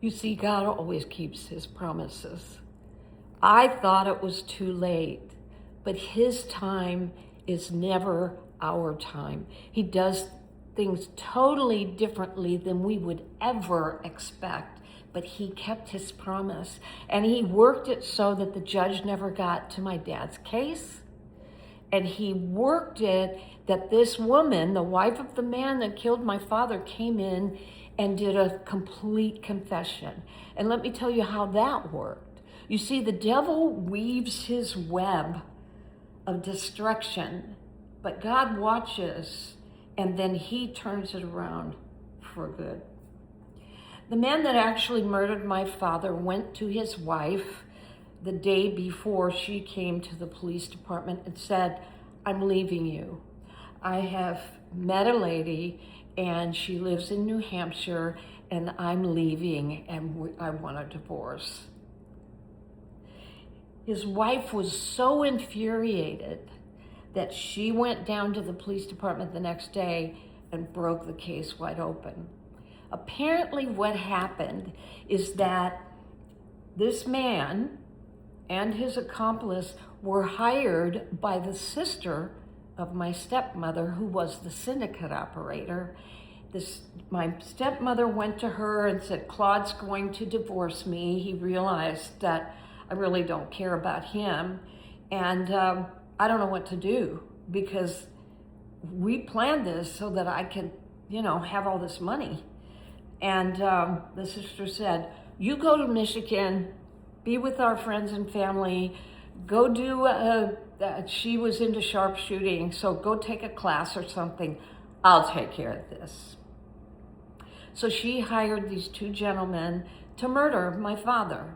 You see, God always keeps his promises. I thought it was too late, but his time is never our time. He does things totally differently than we would ever expect, but he kept his promise, and he worked it so that the judge never got to my dad's case. And he worked it that this woman, the wife of the man that killed my father, came in and did a complete confession. And let me tell you how that worked. You see, the devil weaves his web of destruction, but God watches, and then he turns it around for good. The man that actually murdered my father went to his wife the day before she came to the police department and said, "I'm leaving you. I have met a lady and she lives in New Hampshire and I'm leaving and I want a divorce." His wife was so infuriated that she went down to the police department the next day and broke the case wide open. Apparently what happened is that this man and his accomplice were hired by the sister of my stepmother, who was the syndicate operator. My stepmother went to her and said, "Claude's going to divorce me. He realized that I really don't care about him, and I don't know what to do, because we planned this so that I could, have all this money." And the sister said, "You go to Michigan, be with our friends and family, go do, she was into sharpshooting, so go take a class or something. I'll take care of this." So she hired these two gentlemen to murder my father.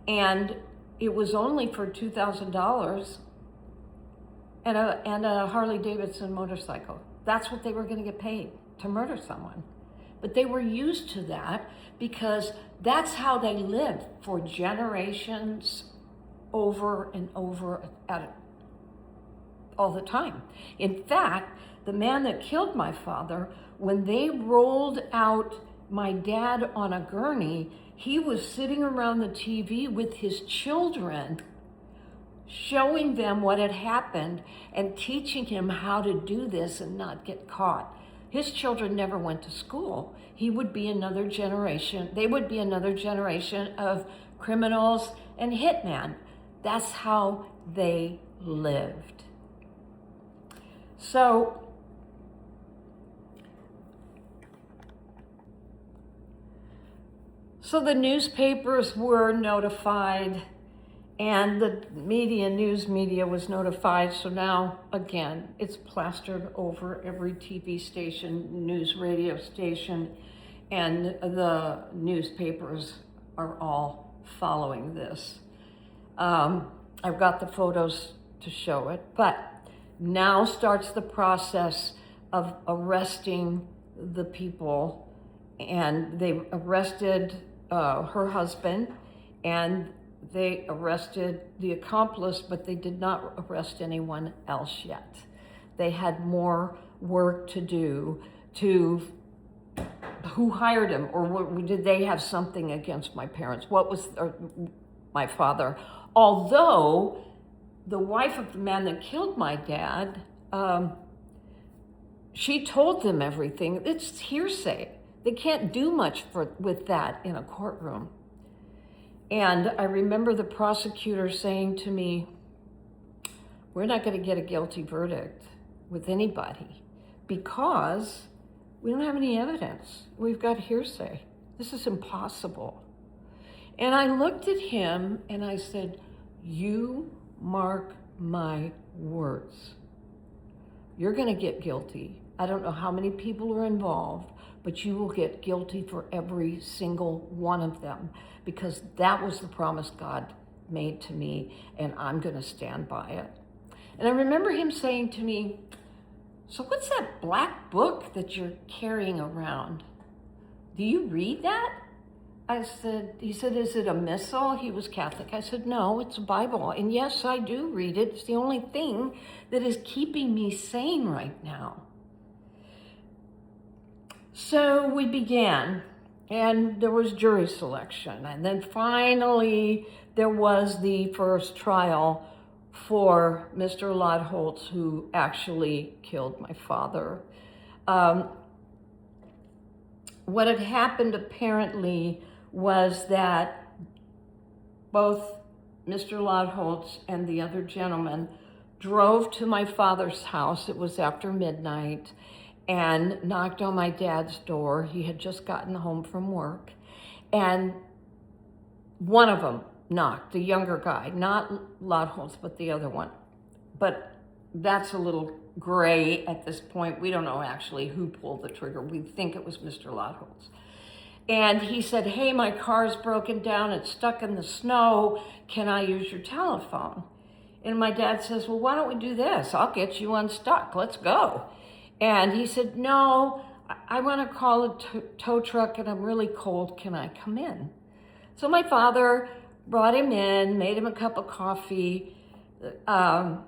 And it was only for $2,000 and a Harley Davidson motorcycle. That's what they were going to get paid, to murder someone. But they were used to that because that's how they lived for generations, over and over all the time. In fact, the man that killed my father, when they rolled out my dad on a gurney, he was sitting around the TV with his children, showing them what had happened and teaching him how to do this and not get caught. His children never went to school. He would be another generation. They would be another generation of criminals and hitmen. That's how they lived. So the newspapers were notified, and the news media was notified. So now, again, it's plastered over every TV station, news radio station, and the newspapers are all following this. I've got the photos to show it, but now starts the process of arresting the people, and they arrested her husband, and they arrested the accomplice, but they did not arrest anyone else yet. They had more work to do to who hired him, or did they have something against my parents? My father? Although the wife of the man that killed my dad, she told them everything. It's hearsay. They can't do much with that in a courtroom. And I remember the prosecutor saying to me, "We're not going to get a guilty verdict with anybody because we don't have any evidence. We've got hearsay. This is impossible." And I looked at him and I said, "You mark my words. You're going to get guilty. I don't know how many people are involved, but you will get guilty for every single one of them, because that was the promise God made to me, and I'm going to stand by it." And I remember him saying to me, "So what's that black book that you're carrying around? Do you read that?" He said, "Is it a missal?" He was Catholic. I said, "No, it's a Bible. And yes, I do read it. It's the only thing that is keeping me sane right now." So we began. And there was jury selection. And then finally, there was the first trial for Mr. Lodholtz, who actually killed my father. What had happened apparently was that both Mr. Lodholtz and the other gentleman drove to my father's house. It was after midnight, and knocked on my dad's door. He had just gotten home from work, and one of them knocked, the younger guy, not Lodholtz, but the other one. But that's a little gray at this point. We don't know actually who pulled the trigger. We think it was Mr. Lodholtz. And he said, "Hey, my car's broken down. It's stuck in the snow. Can I use your telephone?" And my dad says, "Well, why don't we do this? I'll get you unstuck. Let's go." And he said, "No, I want to call a tow truck and I'm really cold. Can I come in?" So my father brought him in, made him a cup of coffee, and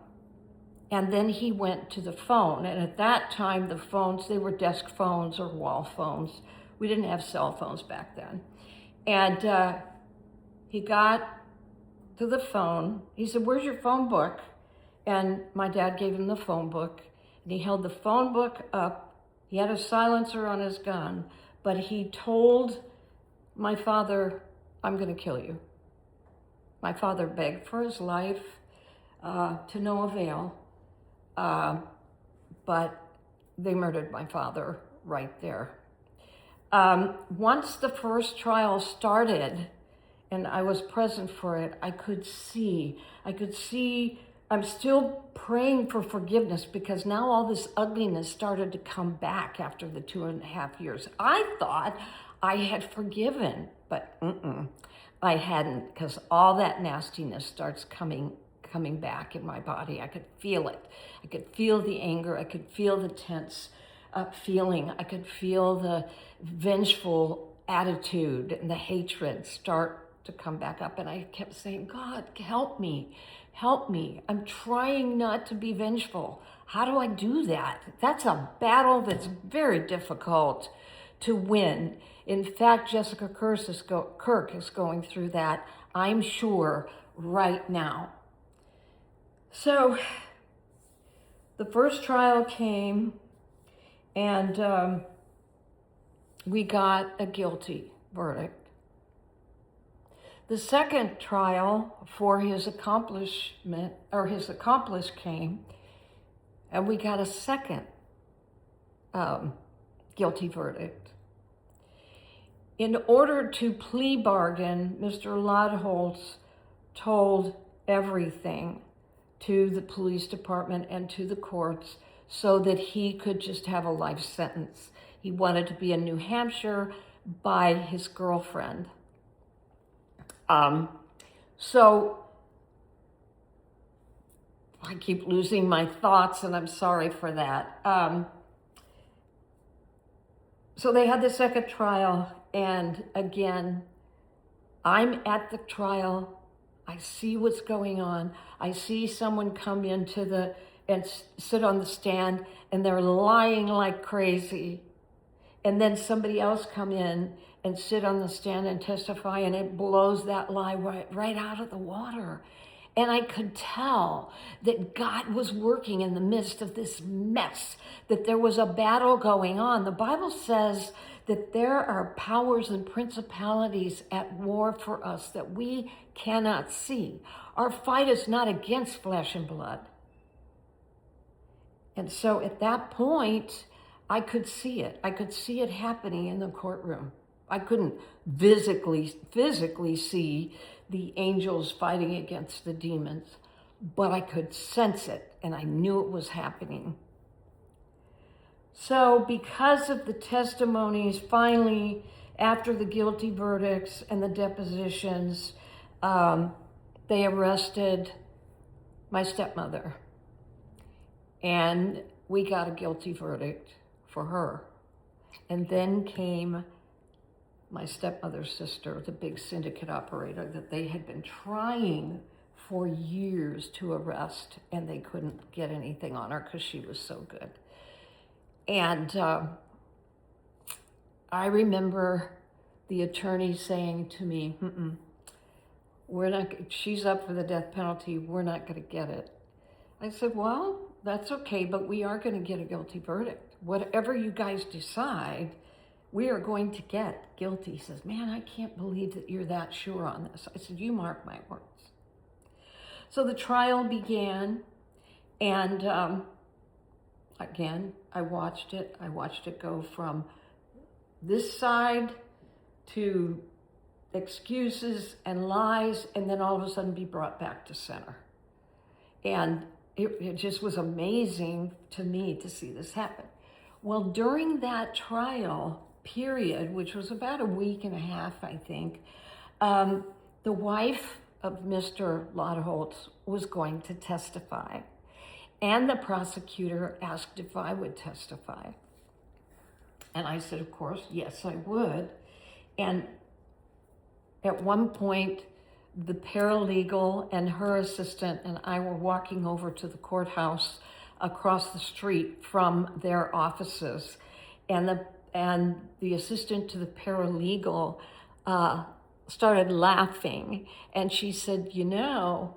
then he went to the phone. And at that time, the phones, they were desk phones or wall phones. We didn't have cell phones back then. And he got to the phone. He said, "Where's your phone book?" And my dad gave him the phone book. And he held the phone book up. He had a silencer on his gun. But he told my father, "I'm going to kill you." My father begged for his life, to no avail. But they murdered my father right there. Once the first trial started, and I was present for it, I could see, I'm still praying for forgiveness because now all this ugliness started to come back after the 2.5 years. I thought I had forgiven, but I hadn't, because all that nastiness starts coming back in my body. I could feel it. I could feel the anger. I could feel the tense feeling. I could feel the vengeful attitude and the hatred start to come back up. And I kept saying, "God, help me. Help me. I'm trying not to be vengeful. How do I do that?" That's a battle that's very difficult to win. In fact, Jessica Kirk is going through that, I'm sure, right now. So the first trial came, and we got a guilty verdict. The second trial for his accomplice came, and we got a second guilty verdict. In order to plea bargain, Mr. Lodholtz told everything to the police department and to the courts so that he could just have a life sentence. He wanted to be in New Hampshire by his girlfriend. So I keep losing my thoughts, and I'm sorry for that. So they had the second trial, and again, I'm at the trial. I see what's going on. I see someone come into and sit on the stand, and they're lying like crazy. And then somebody else come in and sit on the stand and testify, and it blows that lie right out of the water. And I could tell that God was working in the midst of this mess, that there was a battle going on. The Bible says that there are powers and principalities at war for us that we cannot see. Our fight is not against flesh and blood. And so at that point, I could see it. I could see it happening in the courtroom. I couldn't physically see the angels fighting against the demons, but I could sense it, and I knew it was happening. So because of the testimonies, finally, after the guilty verdicts and the depositions, they arrested my stepmother, and we got a guilty verdict for her. And then came my stepmother's sister, the big syndicate operator that they had been trying for years to arrest, and they couldn't get anything on her because she was so good. And I remember the attorney saying to me, we're not, she's up for the death penalty, we're not going to get it. I said, well, that's okay, but we are going to get a guilty verdict. Whatever you guys decide, we are going to get guilty. He says, man, I can't believe that you're that sure on this. I said, you mark my words. So the trial began, and again, I watched it. I watched it go from this side to excuses and lies, and then all of a sudden be brought back to center. And it just was amazing to me to see this happen. Well, during that trial period, which was about a week and a half, I think, the wife of Mr. Lodholtz was going to testify. And the prosecutor asked if I would testify. And I said, of course, yes, I would. And at one point, the paralegal and her assistant and I were walking over to the courthouse across the street from their offices. And the assistant to the paralegal started laughing. And she said, you know,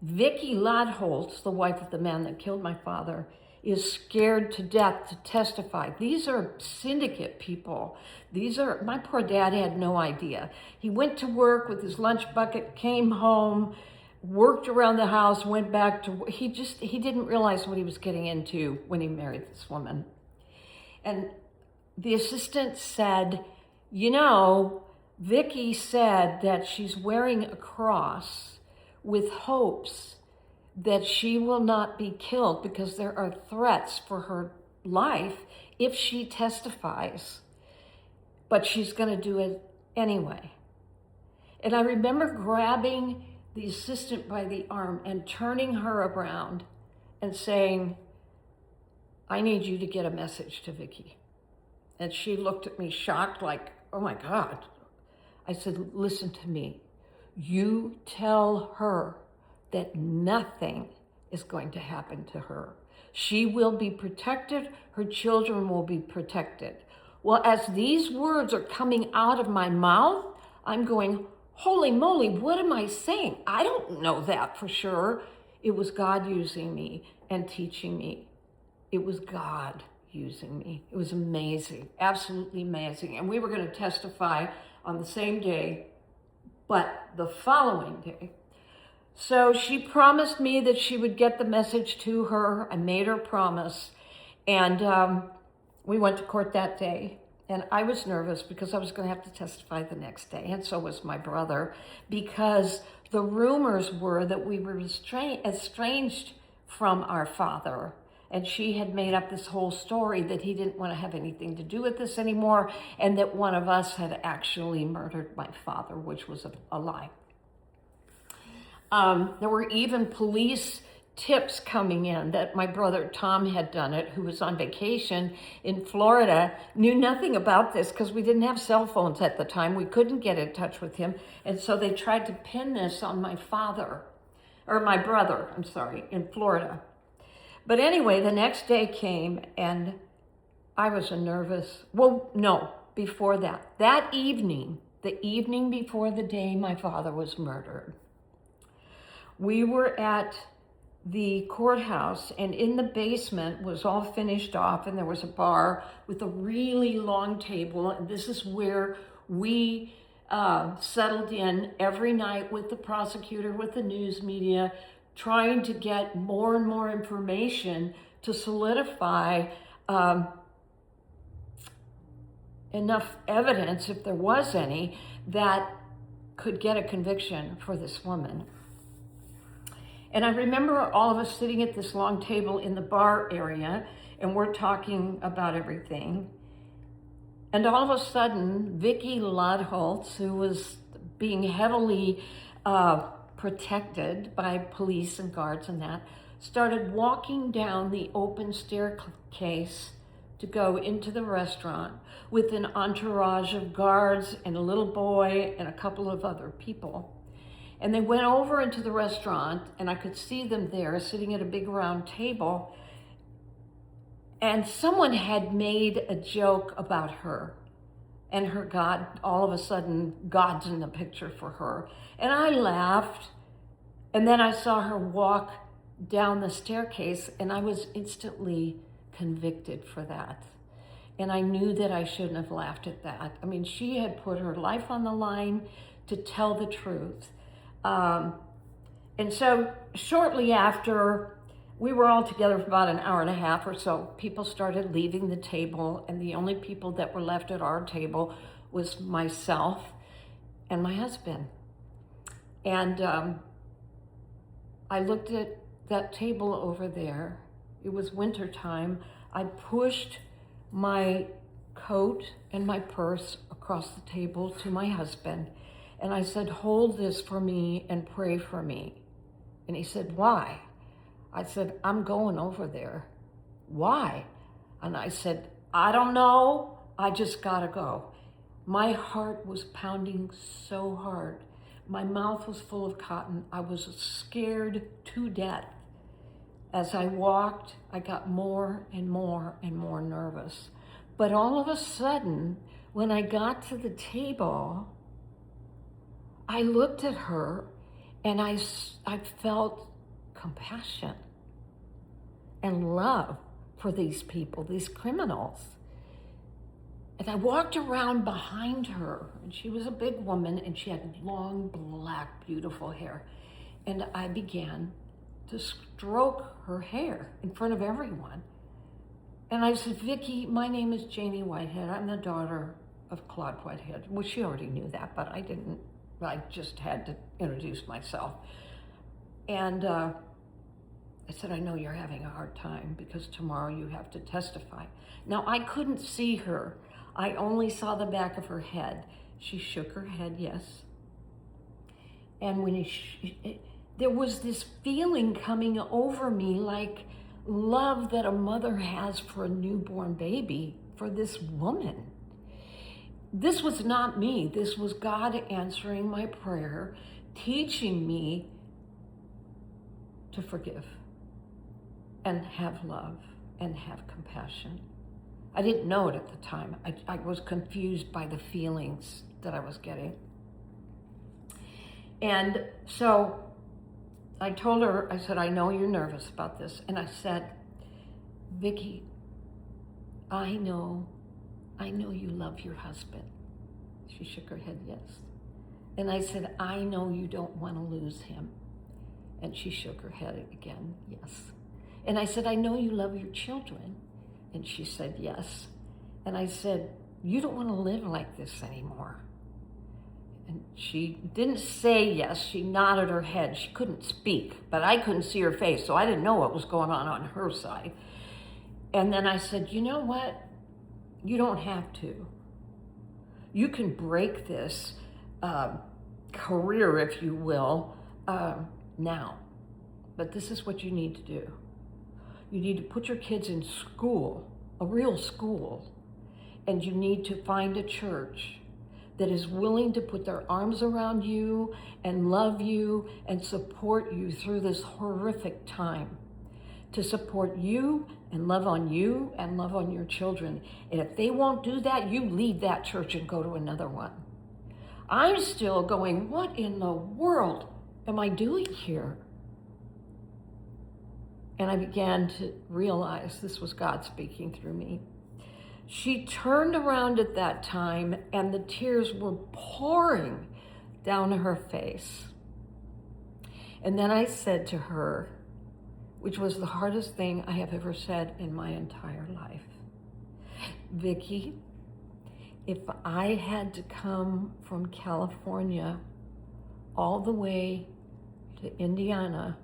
Vicky Lodholtz, the wife of the man that killed my father, is scared to death to testify. These are syndicate people. My poor dad had no idea. He went to work with his lunch bucket, came home, worked around the house, went back to, he didn't realize what he was getting into when he married this woman. And the assistant said, you know, Vicky said that she's wearing a cross with hopes that she will not be killed because there are threats for her life if she testifies, but she's going to do it anyway. And I remember grabbing the assistant by the arm and turning her around and saying, I need you to get a message to Vicky. And she looked at me shocked, like, oh my God. I said, listen to me. You tell her that nothing is going to happen to her. She will be protected. Her children will be protected. Well, as these words are coming out of my mouth, I'm going, holy moly, what am I saying? I don't know that for sure. It was God using me and teaching me. It was God using me. It was amazing, absolutely amazing. And we were going to testify on the same day, but the following day. So she promised me that she would get the message to her. I made her promise. And we went to court that day. And I was nervous because I was going to have to testify the next day. And so was my brother, because the rumors were that we were estranged from our father. And she had made up this whole story that he didn't want to have anything to do with this anymore, and that one of us had actually murdered my father, which was a lie. There were even police tips coming in that my brother Tom had done it, who was on vacation in Florida, knew nothing about this because we didn't have cell phones at the time. We couldn't get in touch with him. And so they tried to pin this on my brother, in Florida. But anyway, the next day came and I was before that. That evening, the evening before the day my father was murdered, we were at the courthouse, and in the basement was all finished off, and there was a bar with a really long table, and this is where we settled in every night with the prosecutor, with the news media, trying to get more and more information to solidify enough evidence, if there was any, that could get a conviction for this woman. And I remember all of us sitting at this long table in the bar area, and we're talking about everything. And all of a sudden, Vicky Lodholtz, who was being heavily protected by police and guards and that, started walking down the open staircase to go into the restaurant with an entourage of guards and a little boy and a couple of other people. And they went over into the restaurant, and I could see them there sitting at a big round table. And someone had made a joke about her. and her God, all of a sudden, God's in the picture for her. And I laughed, and then I saw her walk down the staircase, and I was instantly convicted for that. And I knew that I shouldn't have laughed at that. I mean, she had put her life on the line to tell the truth. And so shortly after, we were all together for about an hour and a half or so. People started leaving the table, and the only people that were left at our table was myself and my husband. And I looked at that table over there. It was winter time. I pushed my coat and my purse across the table to my husband, and I said, "Hold this for me and pray for me." And he said, "Why?" I said, "I'm going over there." "Why?" And I said, "I don't know. I just gotta go." My heart was pounding so hard. My mouth was full of cotton. I was scared to death. As I walked, I got more and more and more nervous. But all of a sudden, when I got to the table, I looked at her and I felt compassion and love for these people, these criminals. And I walked around behind her, and she was a big woman, and she had long, black, beautiful hair. And I began to stroke her hair in front of everyone. And I said, "Vicki, my name is Janie Whitehead. I'm the daughter of Claude Whitehead." Well, she already knew that, but I didn't. I just had to introduce myself. And I said, "I know you're having a hard time because tomorrow you have to testify." Now, I couldn't see her. I only saw the back of her head. She shook her head, yes. And when there was this feeling coming over me, like love that a mother has for a newborn baby, for this woman. This was not me. This was God answering my prayer, teaching me to forgive and have love and have compassion. I didn't know it at the time. I was confused by the feelings that I was getting. And so I told her, I said, "I know you're nervous about this." And I said, "Vicki, I know you love your husband." She shook her head, yes. And I said, "I know you don't want to lose him." And she shook her head again, yes. And I said, "I know you love your children." And she said, yes. And I said, "You don't want to live like this anymore." And she didn't say yes. She nodded her head. She couldn't speak, but I couldn't see her face, so I didn't know what was going on her side. And then I said, "You know what? You don't have to. You can break this career, if you will, now. But this is what you need to do. You need to put your kids in school, a real school, and you need to find a church that is willing to put their arms around you and love you and support you through this horrific time, to support you and love on your children. And if they won't do that, you leave that church and go to another one." I'm still going, what in the world am I doing here? And I began to realize this was God speaking through me. She turned around at that time, and the tears were pouring down her face. And then I said to her, which was the hardest thing I have ever said in my entire life, "Vicki, if I had to come from California all the way to Indiana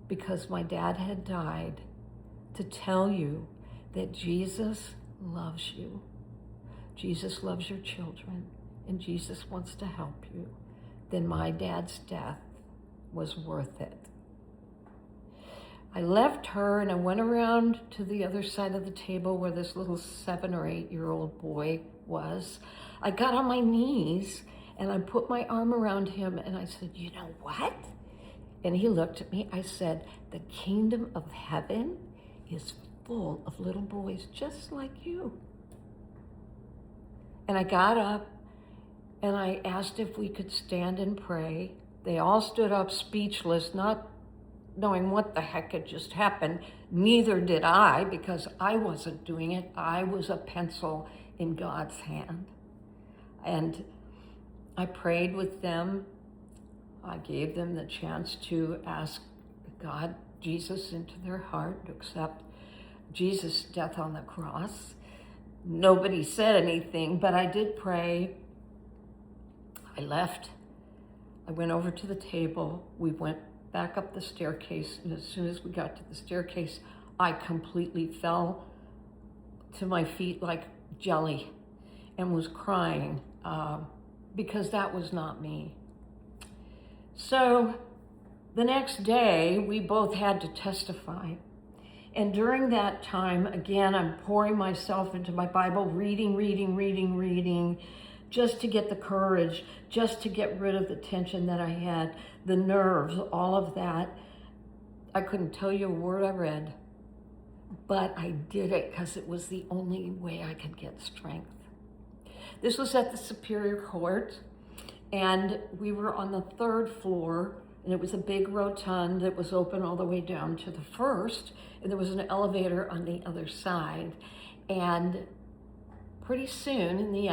because my dad had died to tell you that Jesus loves you, Jesus loves your children, and Jesus wants to help you, then my dad's death was worth it." I left her and I went around to the other side of the table where this little 7 or 8-year-old boy was. I got on my knees and I put my arm around him and I said, "You know what?" And he looked at me. I said, "The kingdom of heaven is full of little boys just like you." And I got up and I asked if we could stand and pray. They all stood up speechless, not knowing what the heck had just happened. Neither did I, because I wasn't doing it. I was a pencil in God's hand. And I prayed with them. I gave them the chance to ask God, Jesus, into their heart, to accept Jesus' death on the cross. Nobody said anything, but I did pray. I left. I went over to the table. We went back up the staircase, and as soon as we got to the staircase, I completely fell to my feet like jelly and was crying because that was not me. So the next day, we both had to testify. And during that time, again, I'm pouring myself into my Bible, reading, just to get the courage, just to get rid of the tension that I had, the nerves, all of that. I couldn't tell you a word I read, but I did it because it was the only way I could get strength. This was at the Superior Court, and we were on the 3rd floor, and it was a big rotund that was open all the way down to the 1st, and there was an elevator on the other side. And pretty soon in the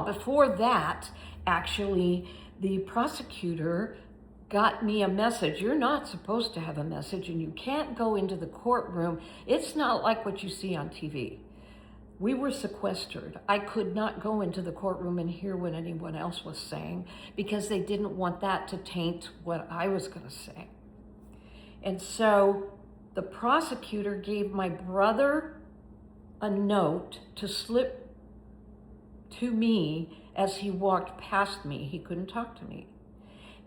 before that, actually, the prosecutor got me a message. You're not supposed to have a message, and you can't go into the courtroom. It's not like what you see on TV. We were sequestered. I could not go into the courtroom and hear what anyone else was saying because they didn't want that to taint what I was going to say. And so the prosecutor gave my brother a note to slip to me as he walked past me. He couldn't talk to me.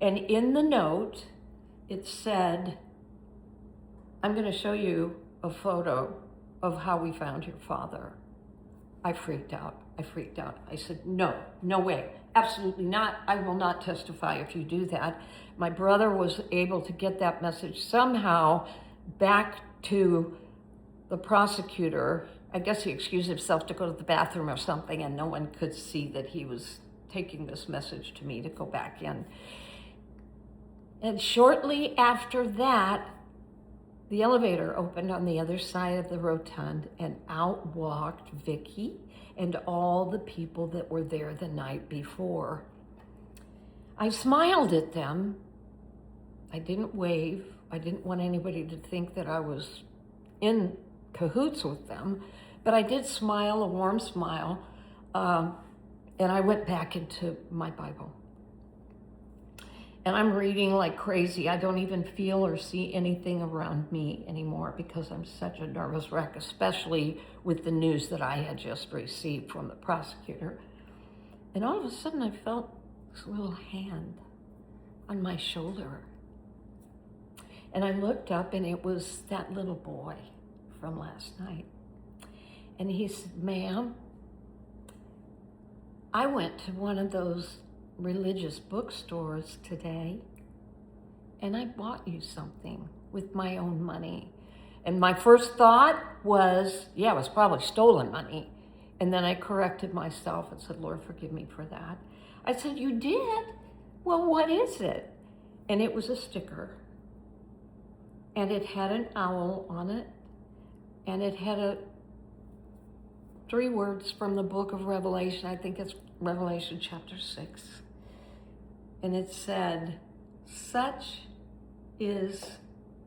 And in the note, it said, I'm going to show you a photo of how we found your father. I freaked out. I said, no way. Absolutely not. I will not testify if you do that. My brother was able to get that message somehow back to the prosecutor. I guess he excused himself to go to the bathroom or something, and no one could see that he was taking this message to me to go back in. And shortly after that, the elevator opened on the other side of the rotund, and out walked Vicky and all the people that were there the night before. I smiled at them. I didn't wave. I didn't want anybody to think that I was in cahoots with them, but I did smile, a warm smile, and I went back into my Bible. And I'm reading like crazy. I don't even feel or see anything around me anymore because I'm such a nervous wreck, especially with the news that I had just received from the prosecutor. And all of a sudden I felt this little hand on my shoulder. And I looked up, and it was that little boy from last night. And he said, ma'am, I went to one of those religious bookstores today, and I bought you something with my own money. And my first thought was, yeah, it was probably stolen money. And then I corrected myself and said, Lord, forgive me for that. I said, you did? Well, what is it? And it was a sticker. And it had an owl on it. And it had 3 words from the book of Revelation. I think it's Revelation chapter 6. And it said, such is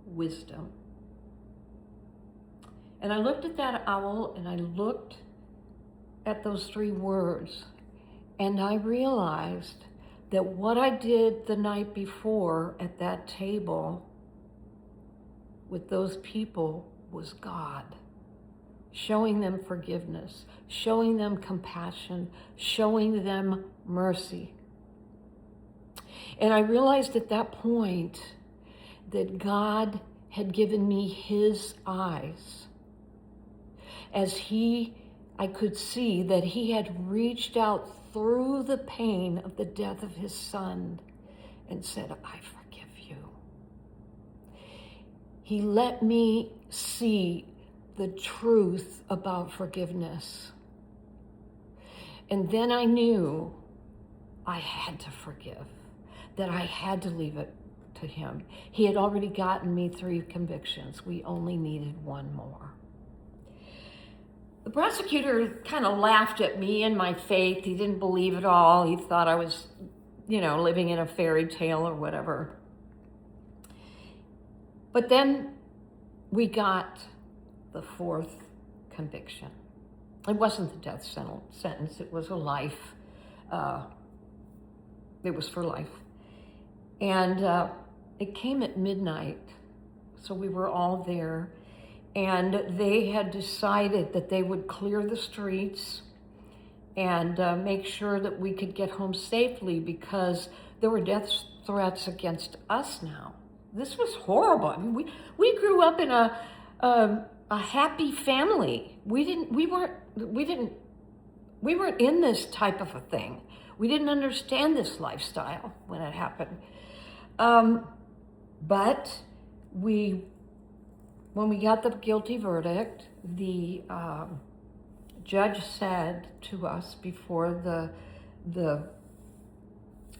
wisdom. And I looked at that owl, and I looked at those 3 words, and I realized that what I did the night before at that table with those people was God, showing them forgiveness, showing them compassion, showing them mercy. And I realized at that point that God had given me his eyes, as I could see that he had reached out through the pain of the death of his son and said, I forgive you. He let me see the truth about forgiveness. And then I knew I had to forgive, that I had to leave it to him. He had already gotten me 3 convictions. We only needed 1 more. The prosecutor kind of laughed at me and my faith. He didn't believe it all. He thought I was, living in a fairy tale or whatever. But then we got the 4th conviction. It wasn't the death sentence. It was a life. It was for life. And it came at midnight. So we were all there. And they had decided that they would clear the streets and make sure that we could get home safely, because there were death threats against us now. This was horrible. I mean, we grew up in a happy family. We weren't in this type of a thing. We didn't understand this lifestyle when it happened. But when we got the guilty verdict, the judge said to us before the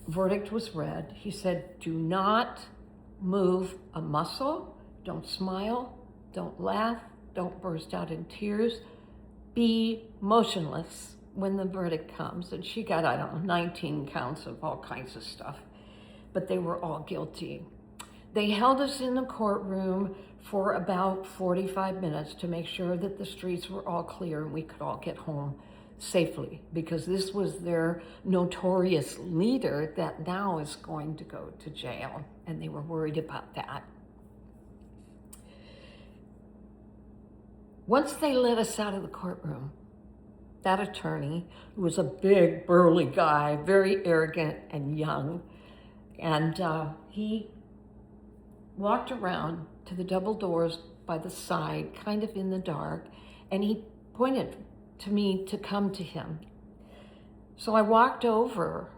verdict was read, he said, "Do not move a muscle, don't smile, don't laugh, don't burst out in tears, be motionless when the verdict comes." And she got, 19 counts of all kinds of stuff, but they were all guilty. They held us in the courtroom for about 45 minutes to make sure that the streets were all clear and we could all get home safely, because this was their notorious leader that now is going to go to jail, and they were worried about that. Once they let us out of the courtroom, that attorney, who was a big, burly guy, very arrogant and young, and he walked around to the double doors by the side, kind of in the dark, and he pointed to me to come to him. So I walked over,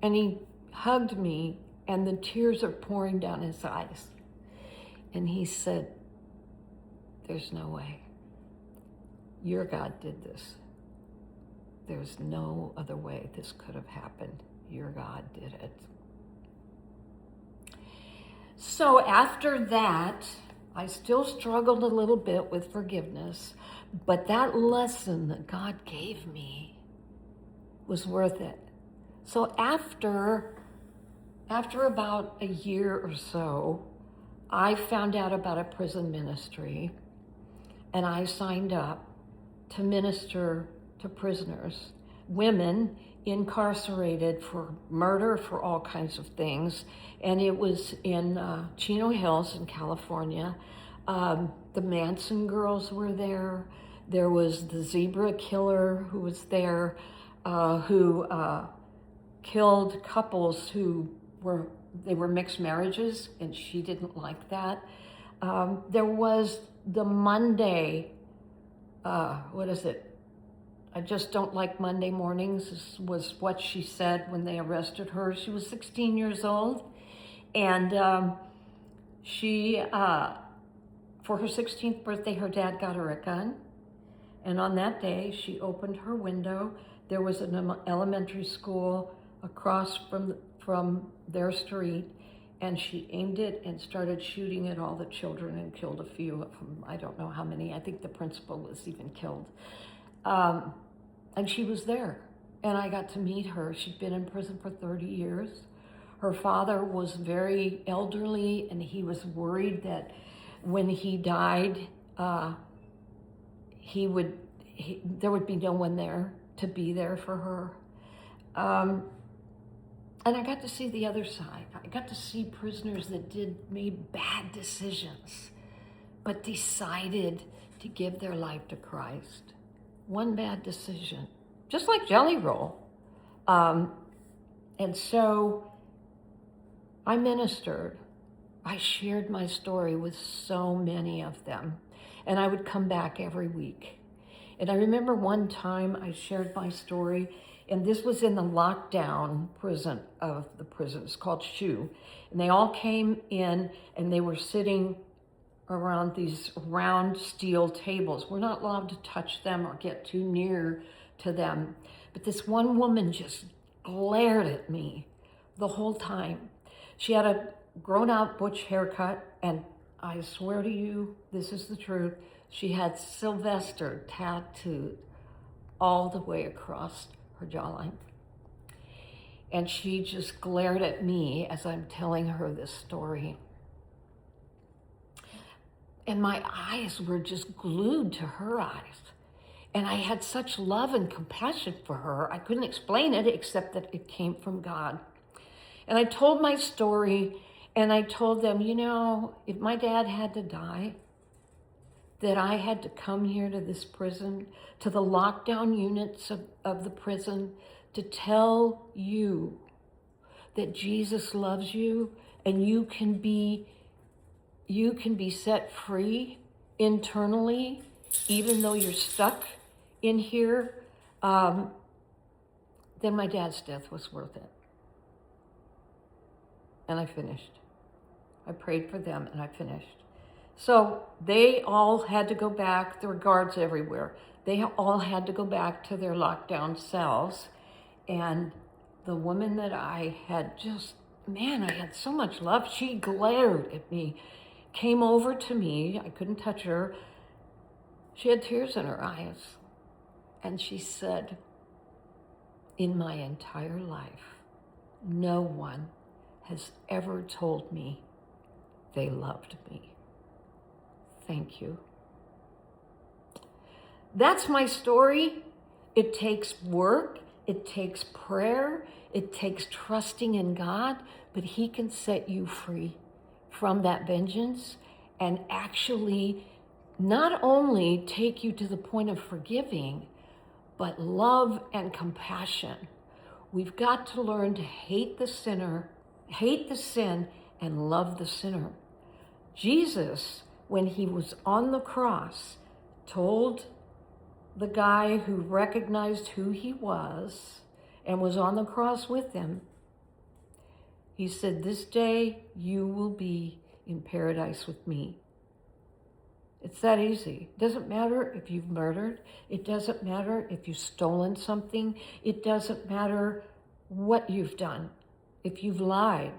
and he hugged me, and the tears are pouring down his eyes. And he said, "There's no way. Your God did this. There's no other way this could have happened. Your God did it." So after that, I still struggled a little bit with forgiveness, but that lesson that God gave me was worth it. So after about a year or so, I found out about a prison ministry, and I signed up to minister to prisoners, women incarcerated for murder, for all kinds of things. And it was in Chino Hills in California. The Manson girls were there. There was the zebra killer who was there, who killed couples who were mixed marriages, and she didn't like that. There was the Monday, I just don't like Monday mornings, this was what she said when they arrested her. She was 16 years old, and she, for her 16th birthday, her dad got her a gun. And on that day, she opened her window. There was an elementary school across from their street, and she aimed it and started shooting at all the children and killed a few of them. I don't know how many. I think the principal was even killed. And she was there, and I got to meet her. She'd been in prison for 30 years. Her father was very elderly, and he was worried that when he died, there would be no one there to be there for her. And I got to see the other side. I got to see prisoners that made bad decisions, but decided to give their life to Christ. One bad decision, just like Jelly Roll. And so I ministered. I shared my story with so many of them, and I would come back every week. And I remember one time I shared my story, and this was in the lockdown prison of the prison. It's called SHU. And they all came in, and they were sitting around these round steel tables. We're not allowed to touch them or get too near to them. But this one woman just glared at me the whole time. She had a grown-out butch haircut, and I swear to you, this is the truth, she had Sylvester tattooed all the way across her jawline. And she just glared at me as I'm telling her this story. And my eyes were just glued to her eyes. And I had such love and compassion for her. I couldn't explain it except that it came from God. And I told my story, and I told them, you know, if my dad had to die, that I had to come here to this prison, to the lockdown units of the prison, to tell you that Jesus loves you and you can be set free internally, even though you're stuck in here, then my dad's death was worth it. And I finished. I prayed for them and I finished. So they all had to go back. There were guards everywhere. They all had to go back to their lockdown cells. And the woman that I had just, man, I had so much love. She glared at me, came over to me. I couldn't touch her. She had tears in her eyes. And she said, in my entire life, no one has ever told me they loved me. Thank you. That's my story. It takes work. It takes prayer. It takes trusting in God, but He can set you free from that vengeance and actually not only take you to the point of forgiving, but love and compassion. We've got to learn to hate the sinner, hate the sin, and love the sinner. Jesus, when He was on the cross, told the guy who recognized who He was and was on the cross with Him, He said, this day you will be in paradise with me. It's that easy. It doesn't matter if you've murdered. It doesn't matter if you've stolen something. It doesn't matter what you've done, if you've lied.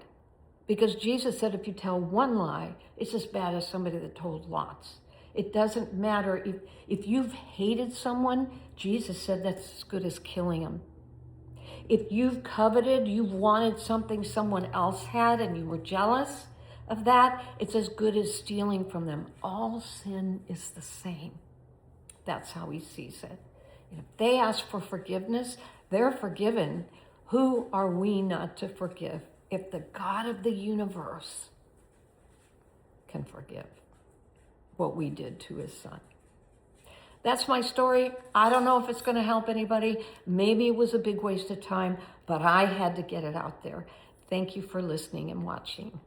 Because Jesus said if you tell one lie, it's as bad as somebody that told lots. It doesn't matter if you've hated someone, Jesus said that's as good as killing them. If you've coveted, you've wanted something someone else had and you were jealous of that, it's as good as stealing from them. All sin is the same. That's how He sees it. And if they ask for forgiveness, they're forgiven. Who are we not to forgive if the God of the universe can forgive what we did to His Son? That's my story. I don't know if it's going to help anybody. Maybe it was a big waste of time, but I had to get it out there. Thank you for listening and watching.